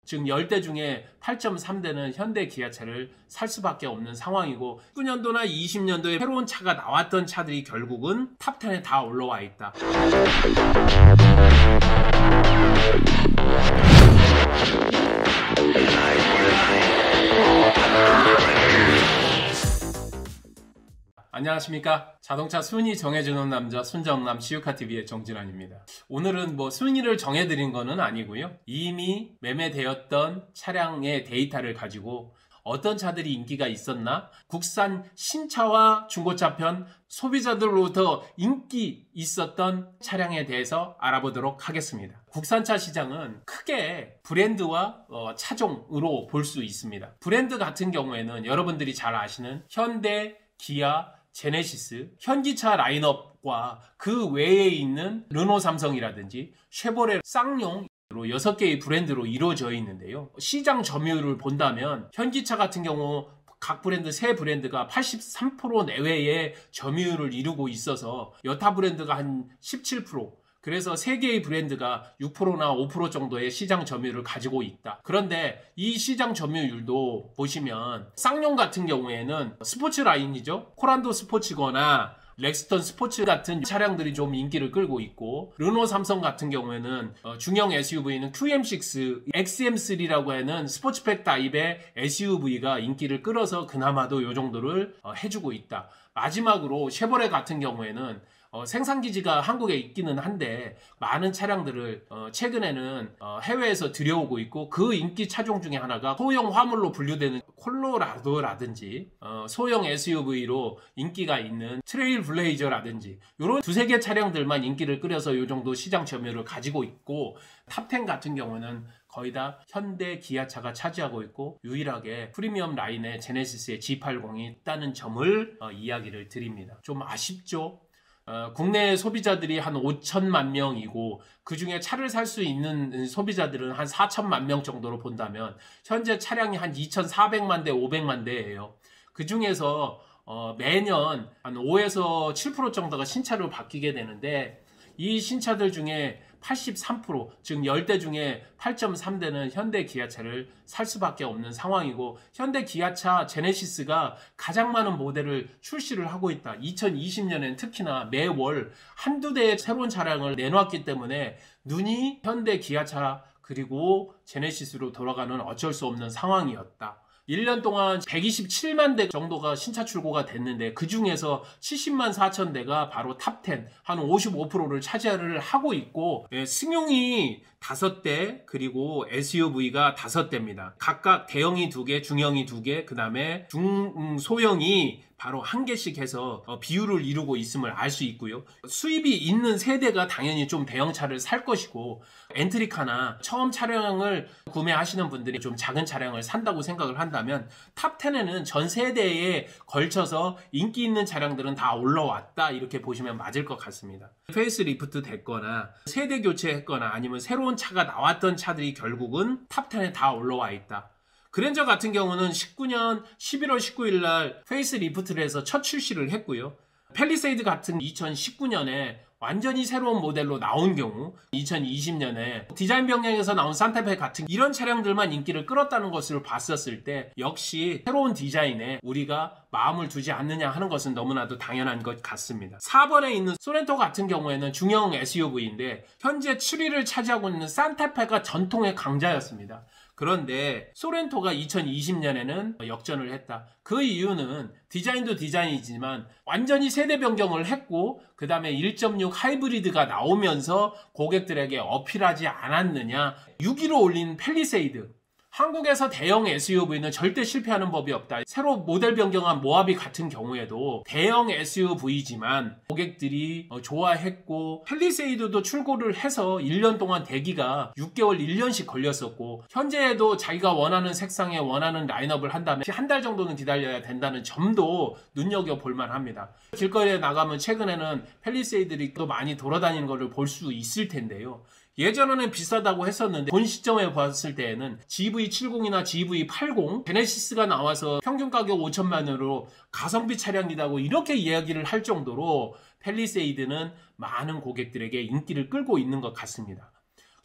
지금 10대 중에 8.3대는 현대 기아차를 살 수밖에 없는 상황이고 19년도나 20년도에 새로운 차가 나왔던 차들이 결국은 탑10에 다 올라와 있다. 안녕하십니까. 자동차 순위 정해주는 남자 순정남 시우카TV의 정진환입니다. 오늘은 순위를 정해드린 거는 아니고요. 이미 매매되었던 차량의 데이터를 가지고 어떤 차들이 인기가 있었나, 국산 신차와 중고차 편 소비자들로부터 인기 있었던 차량에 대해서 알아보도록 하겠습니다. 국산차 시장은 크게 브랜드와 차종으로 볼 수 있습니다. 브랜드 같은 경우에는 여러분들이 잘 아시는 현대, 기아, 제네시스, 현기차 라인업과 그 외에 있는 르노 삼성이라든지 쉐보레 쌍용 6개의 브랜드로 이루어져 있는데요. 시장 점유율을 본다면 현기차 같은 경우 각 브랜드 세 브랜드가 83% 내외의 점유율을 이루고 있어서 여타 브랜드가 한 17%, 그래서 3개의 브랜드가 6%나 5% 정도의 시장 점유율을 가지고 있다. 그런데 이 시장 점유율도 보시면 쌍용 같은 경우에는 스포츠 라인이죠. 코란도 스포츠거나 렉스턴 스포츠 같은 차량들이 좀 인기를 끌고 있고, 르노 삼성 같은 경우에는 중형 SUV는 QM6, XM3라고 하는 스포츠백 타입의 SUV가 인기를 끌어서 그나마도 이 정도를 해주고 있다. 마지막으로 쉐보레 같은 경우에는 생산기지가 한국에 있기는 한데 많은 차량들을 최근에는 해외에서 들여오고 있고, 그 인기 차종 중에 하나가 소형 화물로 분류되는 콜로라도라든지 소형 SUV로 인기가 있는 트레일 블레이저라든지 이런 두세 개 차량들만 인기를 끌어서 이 정도 시장 점유율을 가지고 있고, 탑10 같은 경우는 거의 다 현대 기아차가 차지하고 있고 유일하게 프리미엄 라인의 제네시스의 G80이 있다는 점을 이야기를 드립니다. 좀 아쉽죠? 국내 소비자들이 한 5천만 명이고 그 중에 차를 살 수 있는 소비자들은 한 4천만 명 정도로 본다면 현재 차량이 한 2,400만 대, 500만 대예요. 그 중에서 매년 한 5에서 7% 정도가 신차로 바뀌게 되는데, 이 신차들 중에 83%, 즉 10대 중에 8.3대는 현대 기아차를 살 수밖에 없는 상황이고, 현대 기아차 제네시스가 가장 많은 모델을 출시를 하고 있다. 2020년엔 특히나 매월 한두 대의 새로운 차량을 내놓았기 때문에 눈이 현대 기아차 그리고 제네시스로 돌아가는 어쩔 수 없는 상황이었다. 1년 동안 127만 대 정도가 신차 출고가 됐는데 그 중에서 70만 4천 대가 바로 탑10, 한 55%를 차지를 하고 있고, 승용이 5대 그리고 SUV가 5대입니다. 각각 대형이 2개, 중형이 2개, 그 다음에 중소형이 바로 1개씩 해서 비율을 이루고 있음을 알 수 있고요. 수입이 있는 세대가 당연히 좀 대형차를 살 것이고, 엔트리카나 처음 차량을 구매하시는 분들이 좀 작은 차량을 산다고 생각을 한다면 탑10에는 전 세대에 걸쳐서 인기 있는 차량들은 다 올라왔다, 이렇게 보시면 맞을 것 같습니다. 페이스리프트 됐거나 세대 교체했거나 아니면 새로운 차가 나왔던 차들이 결국은 탑10에 다 올라와 있다. 그랜저 같은 경우는 19년 11월 19일 날 페이스리프트를 해서 첫 출시를 했고요. 팰리세이드 같은 2019년에 완전히 새로운 모델로 나온 경우, 2020년에 디자인 변경에서 나온 산타페 같은 이런 차량들만 인기를 끌었다는 것을 봤었을 때 역시 새로운 디자인에 우리가 마음을 두지 않느냐 하는 것은 너무나도 당연한 것 같습니다. 4번에 있는 소렌토 같은 경우에는 중형 SUV인데 현재 7위를 차지하고 있는 산타페가 전통의 강자였습니다. 그런데 소렌토가 2020년에는 역전을 했다. 그 이유는 디자인도 디자인이지만 완전히 세대 변경을 했고, 그 다음에 1.6 하이브리드가 나오면서 고객들에게 어필하지 않았느냐. 6위로 올린 팰리세이드. 한국에서 대형 SUV는 절대 실패하는 법이 없다. 새로 모델 변경한 모하비 같은 경우에도 대형 SUV지만 고객들이 좋아했고, 팰리세이드도 출고를 해서 1년 동안 대기가 6개월, 1년씩 걸렸었고, 현재에도 자기가 원하는 색상에 원하는 라인업을 한다면 한 달 정도는 기다려야 된다는 점도 눈여겨볼 만합니다. 길거리에 나가면 최근에는 팰리세이드들이 또 많이 돌아다니는 것을 볼 수 있을 텐데요. 예전에는 비싸다고 했었는데 본 시점에 봤을 때에는 GV70이나 GV80 제네시스가 나와서 평균 가격 5천만 원으로 가성비 차량이라고 이렇게 이야기를 할 정도로 팰리세이드는 많은 고객들에게 인기를 끌고 있는 것 같습니다.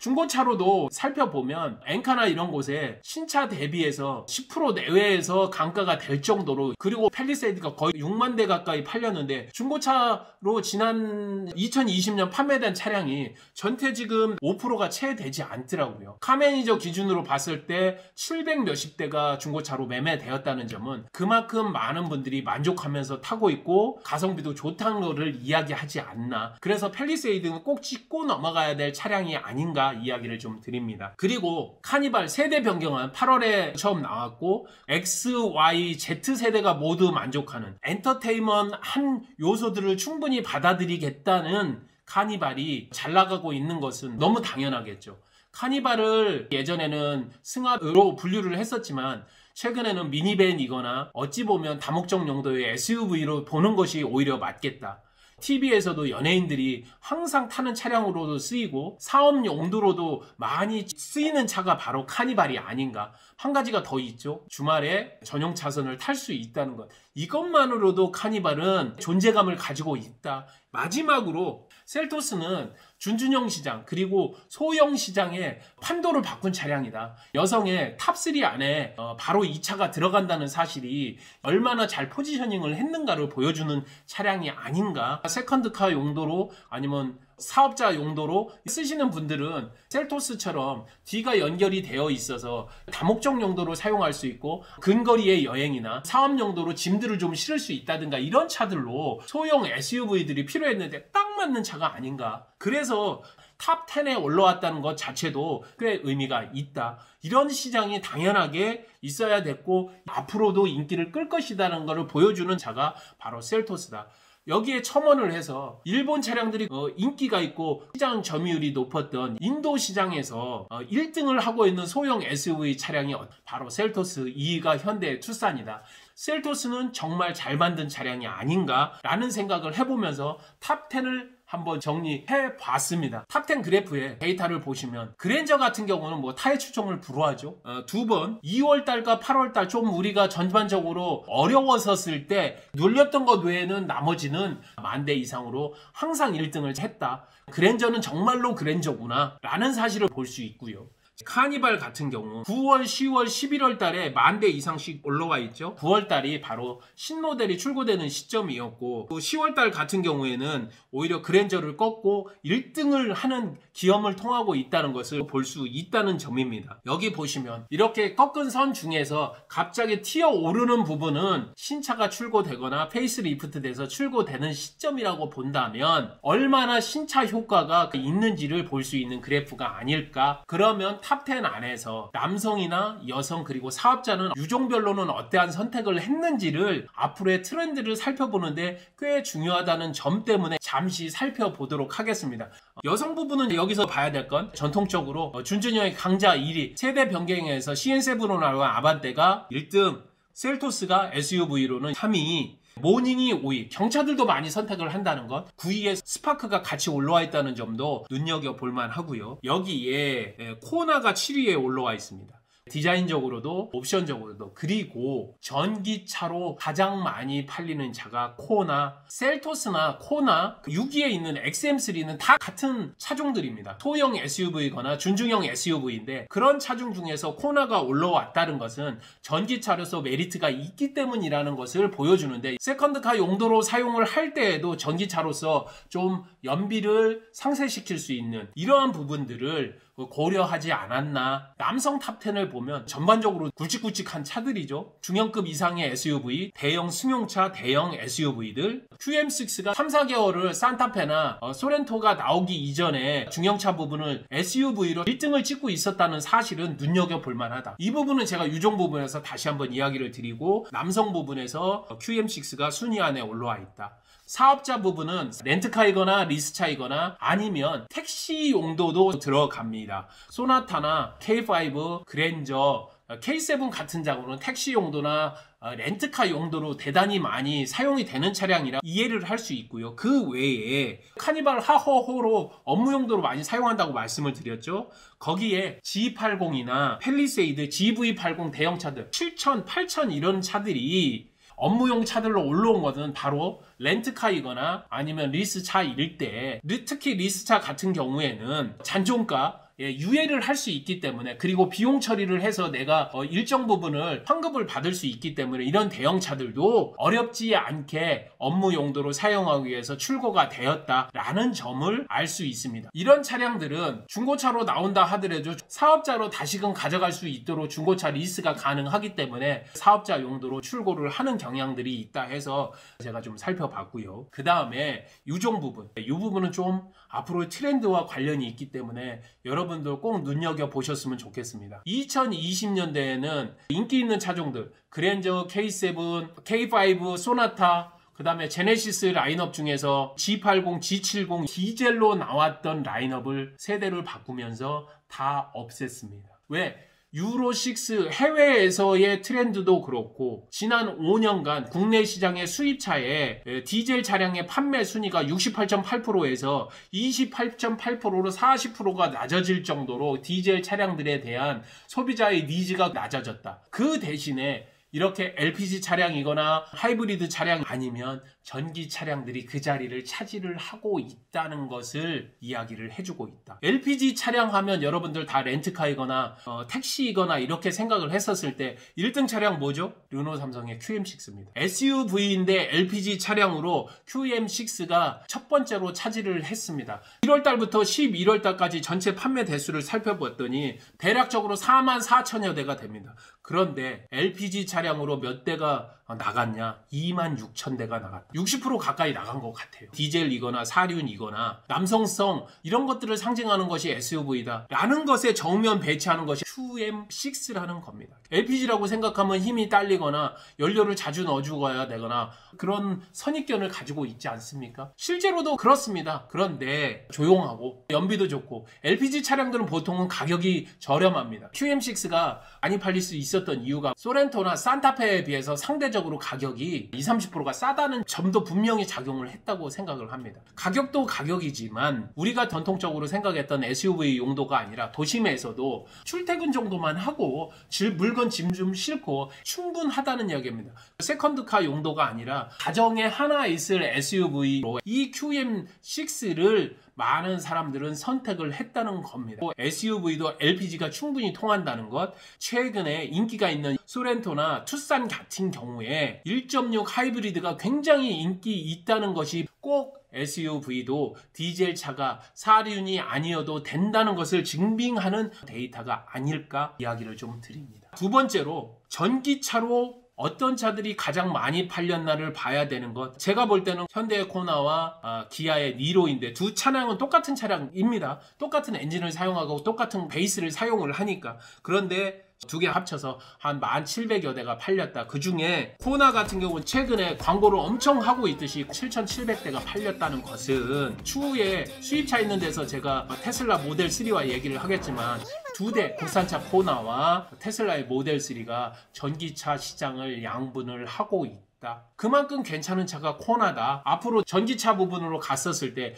중고차로도 살펴보면 엔카나 이런 곳에 신차 대비해서 10% 내외에서 감가가 될 정도로, 그리고 팰리세이드가 거의 6만 대 가까이 팔렸는데 중고차로 지난 2020년 판매된 차량이 전체 지금 5%가 채 되지 않더라고요. 카매니저 기준으로 봤을 때 700 몇십 대가 중고차로 매매되었다는 점은 그만큼 많은 분들이 만족하면서 타고 있고 가성비도 좋다는 거를 이야기하지 않나. 그래서 팰리세이드는 꼭 짚고 넘어가야 될 차량이 아닌가 이야기를 좀 드립니다. 그리고 카니발 세대 변경안 8월에 처음 나왔고 X, Y, Z 세대가 모두 만족하는 엔터테인먼트 한 요소들을 충분히 받아들이겠다는 카니발이 잘 나가고 있는 것은 너무 당연하겠죠. 카니발을 예전에는 승합으로 분류를 했었지만 최근에는 미니밴이거나 어찌 보면 다목적 용도의 SUV로 보는 것이 오히려 맞겠다. TV에서도 연예인들이 항상 타는 차량으로도 쓰이고 사업 용도로도 많이 쓰이는 차가 바로 카니발이 아닌가. 한 가지가 더 있죠. 주말에 전용 차선을 탈 수 있다는 것. 이것만으로도 카니발은 존재감을 가지고 있다. 마지막으로 셀토스는 준준형 시장 그리고 소형 시장의 판도를 바꾼 차량이다. 여성의 탑3 안에 바로 이 차가 들어간다는 사실이 얼마나 잘 포지셔닝을 했는가를 보여주는 차량이 아닌가. 세컨드카 용도로 아니면 사업자 용도로 쓰시는 분들은 셀토스처럼 뒤가 연결이 되어 있어서 다목적 용도로 사용할 수 있고 근거리의 여행이나 사업 용도로 짐들을 좀 실을 수 있다든가 이런 차들로 소형 SUV들이 필요했는데 딱 맞는 차가 아닌가. 그래서 탑 10에 올라왔다는 것 자체도 꽤 의미가 있다. 이런 시장이 당연하게 있어야 됐고 앞으로도 인기를 끌 것이라는 것을 보여주는 차가 바로 셀토스다. 여기에 첨언을 해서 일본 차량들이 인기가 있고 시장 점유율이 높았던 인도 시장에서 1등을 하고 있는 소형 SUV 차량이 바로 셀토스 2위가 현대 투싼이다. 셀토스는 정말 잘 만든 차량이 아닌가 라는 생각을 해보면서 탑 10을 한번 정리해 봤습니다. 탑10 그래프에 데이터를 보시면 그랜저 같은 경우는 뭐 타의 추종을 불허하죠. 두 번 2월달과 8월달 좀 우리가 전반적으로 어려웠었을 때 눌렸던 것 외에는 나머지는 10,000대 이상으로 항상 1등을 했다. 그랜저는 정말로 그랜저구나 라는 사실을 볼 수 있고요. 카니발 같은 경우 9월, 10월, 11월 달에 10,000대 이상씩 올라와 있죠. 9월 달이 바로 신모델이 출고되는 시점이었고 10월 달 같은 경우에는 오히려 그랜저를 꺾고 1등을 하는 기염을 통하고 있다는 것을 볼 수 있다는 점입니다. 여기 보시면 이렇게 꺾은 선 중에서 갑자기 튀어 오르는 부분은 신차가 출고되거나 페이스리프트 돼서 출고되는 시점이라고 본다면 얼마나 신차 효과가 있는지를 볼 수 있는 그래프가 아닐까. 그러면 탑10 안에서 남성이나 여성 그리고 사업자는 유종별로는 어떠한 선택을 했는지를 앞으로의 트렌드를 살펴보는데 꽤 중요하다는 점 때문에 잠시 살펴보도록 하겠습니다. 여성 부분은 여기서 봐야 될 건 전통적으로 준준형의 강자 1위 세대 변경에서 CN7로 나온 아반떼가 1등, 셀토스가 SUV로는 3위, 모닝이 5위, 경차들도 많이 선택을 한다는 것, 9위에 스파크가 같이 올라와 있다는 점도 눈여겨볼 만하고요. 여기에 코나가 7위에 올라와 있습니다. 디자인적으로도 옵션적으로도. 그리고 전기차로 가장 많이 팔리는 차가 코나, 셀토스나 코나, 6위에 있는 XM3는 다 같은 차종들입니다. 소형 SUV거나 준중형 SUV인데 그런 차종 중에서 코나가 올라왔다는 것은 전기차로서 메리트가 있기 때문이라는 것을 보여주는데 세컨드카 용도로 사용을 할 때에도 전기차로서 좀 연비를 상쇄시킬 수 있는 이러한 부분들을 고려하지 않았나. 남성 탑10을 보면 전반적으로 굵직굵직한 차들이죠. 중형급 이상의 SUV, 대형 승용차, 대형 SUV들. QM6가 3, 4개월을 산타페나 소렌토가 나오기 이전에 중형차 부분을 SUV로 1등을 찍고 있었다는 사실은 눈여겨볼 만하다. 이 부분은 제가 유종 부분에서 다시 한번 이야기를 드리고 남성 부분에서 QM6가 순위 안에 올라와 있다. 사업자 부분은 렌트카이거나 리스차이거나 아니면 택시 용도도 들어갑니다. 소나타나 K5, 그랜저, K7 같은 자고는 택시 용도나 렌트카 용도로 대단히 많이 사용이 되는 차량이라 이해를 할 수 있고요. 그 외에 카니발 하허호로 업무 용도로 많이 사용한다고 말씀을 드렸죠. 거기에 G80이나 팰리세이드, GV80 대형차들 7,000, 8,000 이런 차들이 업무용 차들로 올라온 것은 바로 렌트카이거나 아니면 리스차일 때, 특히 리스차 같은 경우에는 잔존가 유예를 할 수 있기 때문에, 그리고 비용 처리를 해서 내가 일정 부분을 환급을 받을 수 있기 때문에 이런 대형차들도 어렵지 않게 업무 용도로 사용하기 위해서 출고가 되었다라는 점을 알 수 있습니다. 이런 차량들은 중고차로 나온다 하더라도 사업자로 다시금 가져갈 수 있도록 중고차 리스가 가능하기 때문에 사업자 용도로 출고를 하는 경향들이 있다 해서 제가 좀 살펴봤고요. 그 다음에 유종 부분, 이 부분은 좀 앞으로 트렌드와 관련이 있기 때문에 여러분들 꼭 눈여겨보셨으면 좋겠습니다. 2020년대에는 인기 있는 차종들, 그랜저, K7, K5, 소나타, 그 다음에 제네시스 라인업 중에서 G80, G70 디젤로 나왔던 라인업을 세대를 바꾸면서 다 없앴습니다. 왜? 유로6 해외에서의 트렌드도 그렇고 지난 5년간 국내 시장의 수입차의 디젤 차량의 판매 순위가 68.8%에서 28.8%로 40%가 낮아질 정도로 디젤 차량들에 대한 소비자의 니즈가 낮아졌다. 그 대신에 이렇게 LPG 차량이거나 하이브리드 차량 아니면 전기 차량들이 그 자리를 차지를 하고 있다는 것을 이야기를 해주고 있다. LPG 차량 하면 여러분들 다 렌트카이거나 택시이거나 이렇게 생각을 했었을 때 1등 차량 뭐죠? 르노 삼성의 QM6입니다. SUV인데 LPG 차량으로 QM6가 첫 번째로 차지를 했습니다. 1월달부터 11월달까지 전체 판매 대수를 살펴봤더니 대략적으로 44,000여 대가 됩니다. 그런데 LPG 차량으로 몇 대가 나갔냐? 26,000대가 나갔다. 60% 가까이 나간 것 같아요. 디젤이거나 사륜이거나 남성성 이런 것들을 상징하는 것이 SUV다 라는 것에 정면 배치하는 것이 QM6라는 겁니다. LPG라고 생각하면 힘이 딸리거나 연료를 자주 넣어주어야 되거나 그런 선입견을 가지고 있지 않습니까? 실제로도 그렇습니다. 그런데 조용하고 연비도 좋고 LPG 차량들은 보통은 가격이 저렴합니다. QM6가 많이 팔릴 수 있었던 이유가 소렌토나 산타페에 비해서 상대적으로 가격이 20-30%가 싸다는 점도 분명히 작용을 했다고 생각을 합니다. 가격도 가격이지만 우리가 전통적으로 생각했던 SUV 용도가 아니라 도심에서도 출퇴근 정도만 하고 물건 짐 좀 싣고 충분하다는 이야기입니다. 세컨드카 용도가 아니라 가정에 하나 있을 SUV로 이 QM6를 많은 사람들은 선택을 했다는 겁니다. SUV도 LPG가 충분히 통한다는 것, 최근에 인기가 있는 소렌토나 투싼 같은 경우에 1.6 하이브리드가 굉장히 인기 있다는 것이 꼭 SUV도 디젤 차가 사륜이 아니어도 된다는 것을 증빙하는 데이터가 아닐까 이야기를 좀 드립니다. 두 번째로 전기차로 어떤 차들이 가장 많이 팔렸나를 봐야 되는 것. 제가 볼 때는 현대의 코나와 기아의 니로인데 두 차량은 똑같은 차량입니다. 똑같은 엔진을 사용하고 똑같은 베이스를 사용을 하니까. 그런데 두 개 합쳐서 한 1,700여 대가 팔렸다. 그 중에 코나 같은 경우는 최근에 광고를 엄청 하고 있듯이 7,700대가 팔렸다는 것은 추후에 수입차 있는 데서 제가 테슬라 모델 3와 얘기를 하겠지만 두 대 국산차 코나와 테슬라의 모델 3가 전기차 시장을 양분을 하고 있다. 그만큼 괜찮은 차가 코나다. 앞으로 전기차 부분으로 갔었을 때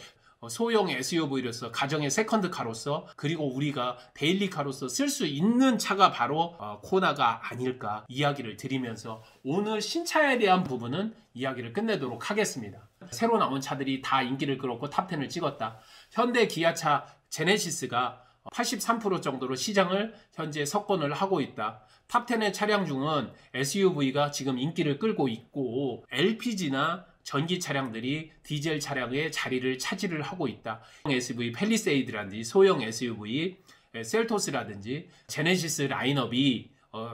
소형 SUV로서 가정의 세컨드카로서 그리고 우리가 데일리카로서 쓸 수 있는 차가 바로 코나가 아닐까 이야기를 드리면서 오늘 신차에 대한 부분은 이야기를 끝내도록 하겠습니다. 새로 나온 차들이 다 인기를 끌었고 탑10을 찍었다. 현대 기아차 제네시스가 83% 정도로 시장을 현재 석권을 하고 있다. 탑10의 차량 중은 SUV가 지금 인기를 끌고 있고 LPG나 전기 차량들이 디젤 차량의 자리를 차지를 하고 있다. SUV 팰리세이드라든지 소형 SUV 셀토스라든지 제네시스 라인업이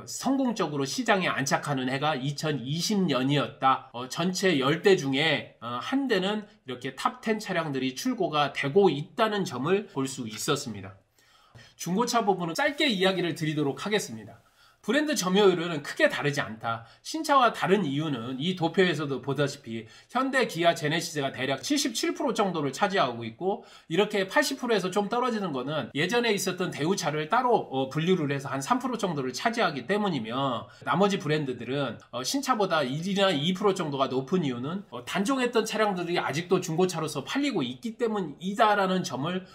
성공적으로 시장에 안착하는 해가 2020년이었다. 전체 10대 중에 한 대는 이렇게 탑10 차량들이 출고가 되고 있다는 점을 볼 수 있었습니다. 중고차 부분은 짧게 이야기를 드리도록 하겠습니다. 브랜드 점유율은 크게 다르지 않다. 신차와 다른 이유는 이 도표에서도 보다시피 현대, 기아, 제네시스가 대략 77% 정도를 차지하고 있고 이렇게 80%에서 좀 떨어지는 거는 예전에 있었던 대우차를 따로 분류를 해서 한 3% 정도를 차지하기 때문이며 나머지 브랜드들은 신차보다 1이나 2% 정도가 높은 이유는 단종했던 차량들이 아직도 중고차로서 팔리고 있기 때문이다라는 점을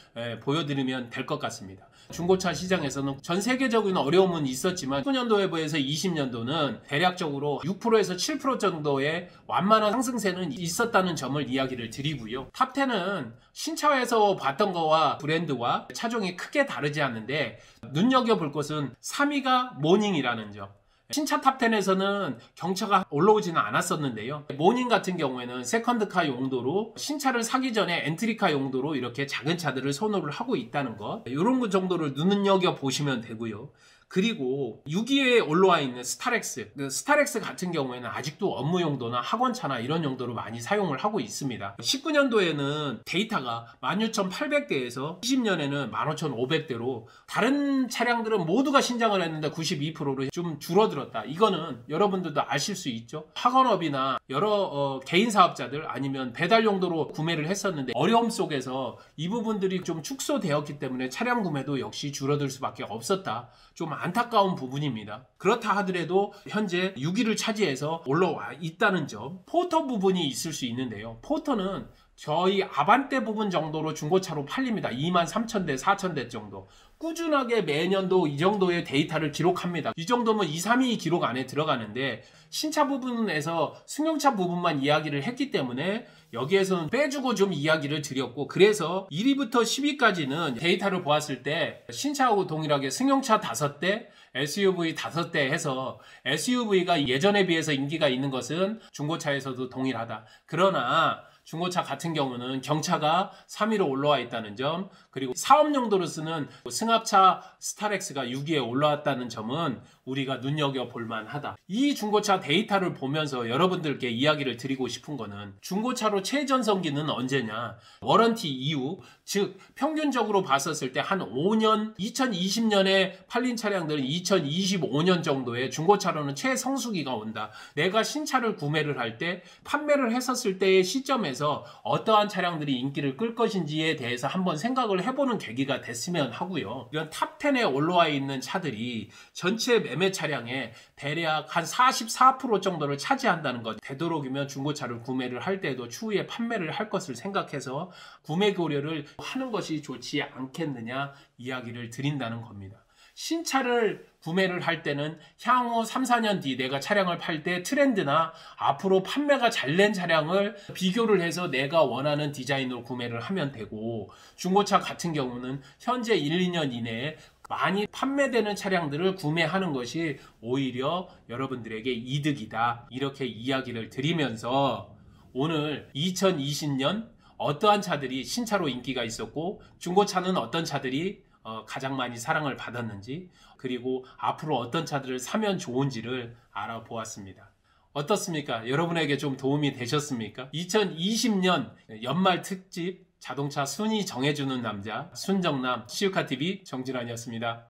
보여드리면 될 것 같습니다. 중고차 시장에서는 전 세계적인 어려움은 있었지만 19년도에 비해서 20년도는 대략적으로 6%에서 7% 정도의 완만한 상승세는 있었다는 점을 이야기를 드리고요. 탑10은 신차에서 봤던 거와 브랜드와 차종이 크게 다르지 않는데 눈여겨볼 것은 3위가 모닝이라는 점. 신차 탑10에서는 경차가 올라오지는 않았었는데요. 모닝 같은 경우에는 세컨드카 용도로 신차를 사기 전에 엔트리카 용도로 이렇게 작은 차들을 선호를 하고 있다는 것, 이런 것 정도를 눈여겨 보시면 되고요. 그리고 6위에 올라와 있는 스타렉스, 스타렉스 같은 경우에는 아직도 업무 용도나 학원차나 이런 용도로 많이 사용을 하고 있습니다. 19년도에는 데이터가 16,800대에서 20년에는 15,500대로 다른 차량들은 모두가 신장을 했는데 92%로 좀 줄어들었다. 이거는 여러분들도 아실 수 있죠. 학원업이나 여러 개인 사업자들 아니면 배달 용도로 구매를 했었는데 어려움 속에서 이 부분들이 좀 축소되었기 때문에 차량 구매도 역시 줄어들 수밖에 없었다. 좀 안타까운 부분입니다. 그렇다 하더라도 현재 6위를 차지해서 올라와 있다는 점. 포터 부분이 있을 수 있는데요. 포터는 저희 아반떼 부분 정도로 중고차로 팔립니다. 23,000대, 4,000대 정도. 꾸준하게 매년도 이 정도의 데이터를 기록합니다. 이 정도면 2, 3위 기록 안에 들어가는데 신차 부분에서 승용차 부분만 이야기를 했기 때문에 여기에서는 빼주고 좀 이야기를 드렸고, 그래서 1위부터 10위까지는 데이터를 보았을 때 신차하고 동일하게 승용차 5대, SUV 5대 해서 SUV가 예전에 비해서 인기가 있는 것은 중고차에서도 동일하다. 그러나 중고차 같은 경우는 경차가 3위로 올라와 있다는 점, 그리고 사업용도로 쓰는 승합차 스타렉스가 6위에 올라왔다는 점은 우리가 눈여겨볼 만하다. 이 중고차 데이터를 보면서 여러분들께 이야기를 드리고 싶은 거는 중고차로 최전성기는 언제냐? 워런티 이후, 즉 평균적으로 봤었을 때 한 5년, 2020년에 팔린 차량들은 2025년 정도의 중고차로는 최성수기가 온다. 내가 신차를 구매를 할 때 판매를 했었을 때의 시점에서 어떠한 차량들이 인기를 끌 것인지에 대해서 한번 생각을 해보는 계기가 됐으면 하고요. 이런 탑10에 올라와 있는 차들이 전체 매매 차량의 대략 한 44% 정도를 차지한다는 것. 되도록이면 중고차를 구매를 할 때도 추후에 판매를 할 것을 생각해서 구매 고려를 하는 것이 좋지 않겠느냐 이야기를 드린다는 겁니다. 신차를 구매를 할 때는 향후 3, 4년 뒤 내가 차량을 팔 때 트렌드나 앞으로 판매가 잘 된 차량을 비교를 해서 내가 원하는 디자인으로 구매를 하면 되고, 중고차 같은 경우는 현재 1, 2년 이내에 많이 판매되는 차량들을 구매하는 것이 오히려 여러분들에게 이득이다. 이렇게 이야기를 드리면서 오늘 2020년 어떠한 차들이 신차로 인기가 있었고 중고차는 어떤 차들이 가장 많이 사랑을 받았는지, 그리고 앞으로 어떤 차들을 사면 좋은지를 알아보았습니다. 어떻습니까? 여러분에게 좀 도움이 되셨습니까? 2020년 연말 특집 자동차 순위 정해주는 남자 순정남 CU카TV 정진환이었습니다.